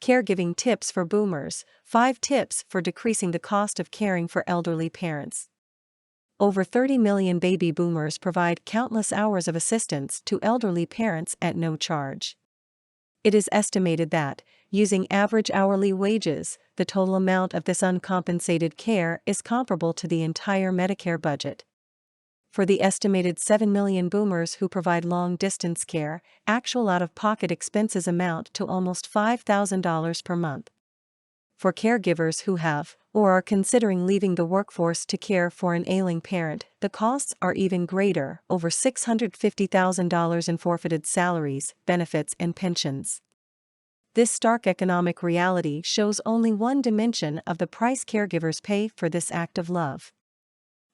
Caregiving tips for boomers, 5 tips for decreasing the cost of caring for elderly parents. Over 30 million baby boomers provide countless hours of assistance to elderly parents at no charge. It is estimated that, using average hourly wages, the total amount of this uncompensated care is comparable to the entire Medicare budget. For the estimated 7 million boomers who provide long-distance care, actual out-of-pocket expenses amount to almost $5,000 per month. For caregivers who have, or are considering leaving the workforce to care for an ailing parent, the costs are even greater, over $650,000 in forfeited salaries, benefits and pensions. This stark economic reality shows only one dimension of the price caregivers pay for this act of love.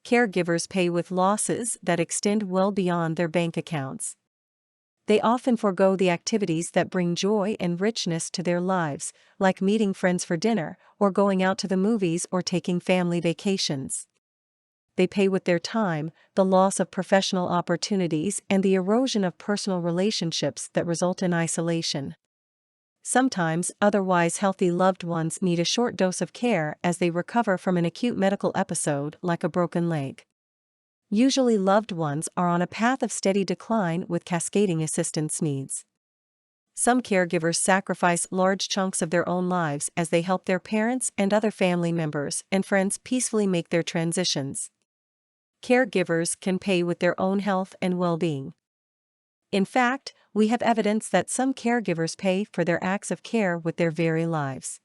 Caregivers pay with losses that extend well beyond their bank accounts. They often forego the activities that bring joy and richness to their lives, like meeting friends for dinner, or going out to the movies or taking family vacations. They pay with their time, the loss of professional opportunities and the erosion of personal relationships that result in isolation. Sometimes otherwise healthy loved ones need a short dose of care as they recover from an acute medical episode like a broken leg. Usually loved ones are on a path of steady decline with cascading assistance needs. Some caregivers sacrifice large chunks of their own lives as they help their parents and other family members and friends peacefully make their transitions. Caregivers can pay with their own health and well-being. In fact, we have evidence that some caregivers pay for their acts of care with their very lives.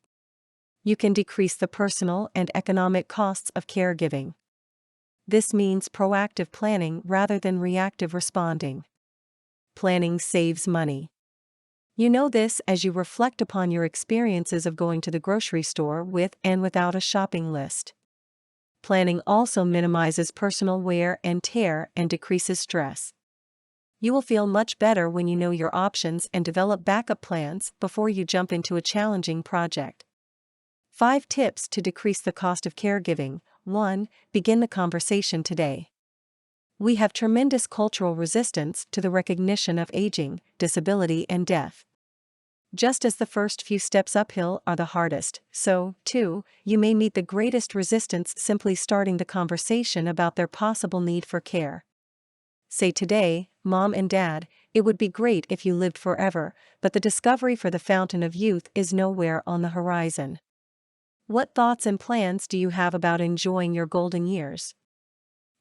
You can decrease the personal and economic costs of caregiving. This means proactive planning rather than reactive responding. Planning saves money. You know this as you reflect upon your experiences of going to the grocery store with and without a shopping list. Planning also minimizes personal wear and tear and decreases stress. You will feel much better when you know your options and develop backup plans before you jump into a challenging project. 5 tips to decrease the cost of caregiving. 1. Begin the conversation today. We have tremendous cultural resistance to the recognition of aging, disability and death. Just as the first few steps uphill are the hardest, so, too, you may meet the greatest resistance simply starting the conversation about their possible need for care. Say today, Mom and Dad, it would be great if you lived forever, but the discovery for the fountain of youth is nowhere on the horizon. What thoughts and plans do you have about enjoying your golden years?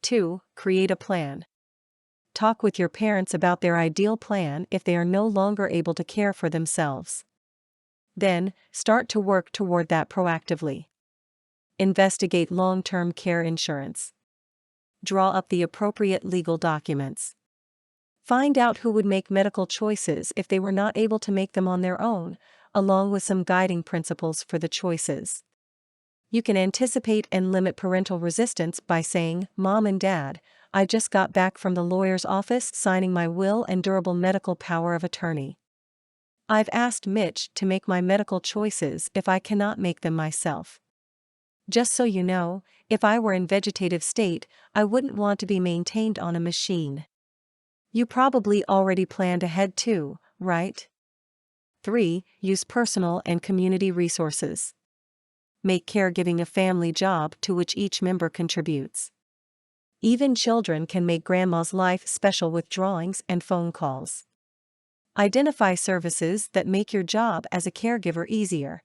2. Create a plan. Talk with your parents about their ideal plan if they are no longer able to care for themselves. Then, start to work toward that proactively. Investigate long-term care insurance. Draw up the appropriate legal documents. Find out who would make medical choices if they were not able to make them on their own, along with some guiding principles for the choices. You can anticipate and limit parental resistance by saying, Mom and Dad, I just got back from the lawyer's office signing my will and durable medical power of attorney. I've asked Mitch to make my medical choices if I cannot make them myself. Just so you know, if I were in vegetative state, I wouldn't want to be maintained on a machine. You probably already planned ahead too, right? 3. Use personal and community resources. Make caregiving a family job to which each member contributes. Even children can make grandma's life special with drawings and phone calls. Identify services that make your job as a caregiver easier.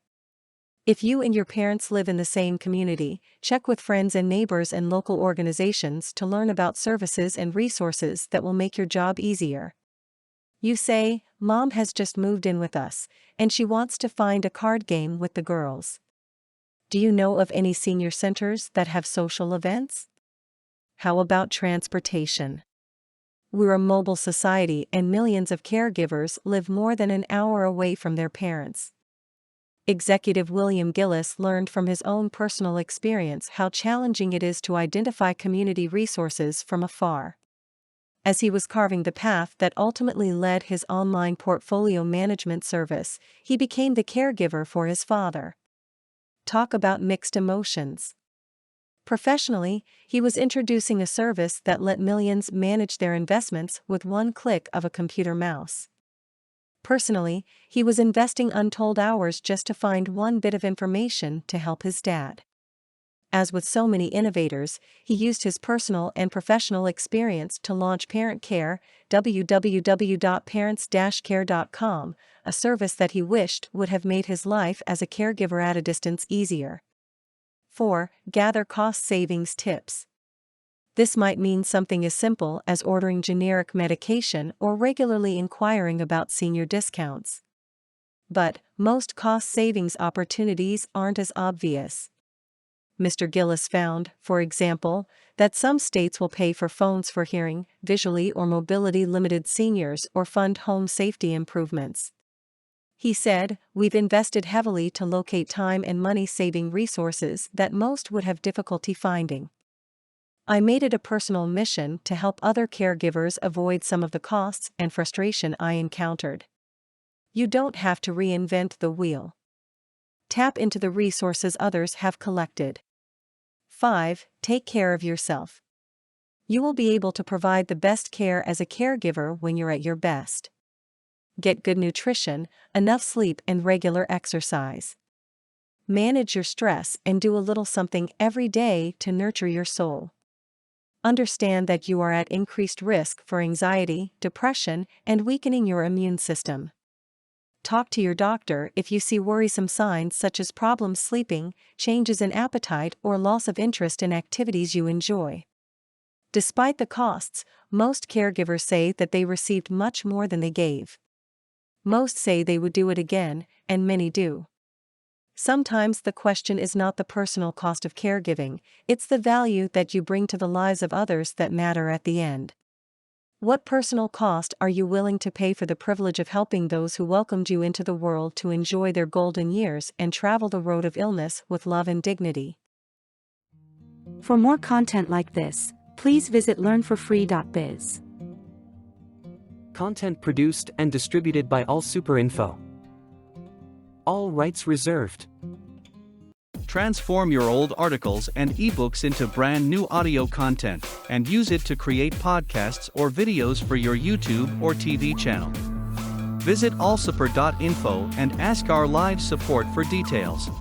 If you and your parents live in the same community, check with friends and neighbors and local organizations to learn about services and resources that will make your job easier. You say, Mom has just moved in with us, and she wants to find a card game with the girls. Do you know of any senior centers that have social events? How about transportation? We're a mobile society and millions of caregivers live more than an hour away from their parents. Executive William Gillis learned from his own personal experience how challenging it is to identify community resources from afar. As he was carving the path that ultimately led his online portfolio management service, he became the caregiver for his father. Talk about mixed emotions. Professionally, he was introducing a service that let millions manage their investments with one click of a computer mouse. Personally, he was investing untold hours just to find one bit of information to help his dad. As with so many innovators, he used his personal and professional experience to launch Parent Care, www.parents-care.com, a service that he wished would have made his life as a caregiver at a distance easier. 4. Gather cost savings tips. This might mean something as simple as ordering generic medication or regularly inquiring about senior discounts. But most cost savings opportunities aren't as obvious. Mr. Gillis found, for example, that some states will pay for phones for hearing, visually or mobility limited seniors or fund home safety improvements. He said, "We've invested heavily to locate time and money-saving resources that most would have difficulty finding. I made it a personal mission to help other caregivers avoid some of the costs and frustration I encountered." You don't have to reinvent the wheel. Tap into the resources others have collected. 5. Take care of yourself. You will be able to provide the best care as a caregiver when you're at your best. Get good nutrition, enough sleep, and regular exercise. Manage your stress and do a little something every day to nurture your soul. Understand that you are at increased risk for anxiety, depression, and weakening your immune system. Talk to your doctor if you see worrisome signs such as problems sleeping, changes in appetite, or loss of interest in activities you enjoy. Despite the costs, most caregivers say that they received much more than they gave. Most say they would do it again, and many do. Sometimes the question is not the personal cost of caregiving, it's the value that you bring to the lives of others that matter at the end. What personal cost are you willing to pay for the privilege of helping those who welcomed you into the world to enjoy their golden years and travel the road of illness with love and dignity? For more content like this, please visit learnforfree.biz. Content produced and distributed by AllSuperInfo. All rights reserved. Transform your old articles and ebooks into brand new audio content and use it to create podcasts or videos for your YouTube or TV channel. Visit allsuper.info and ask our live support for details.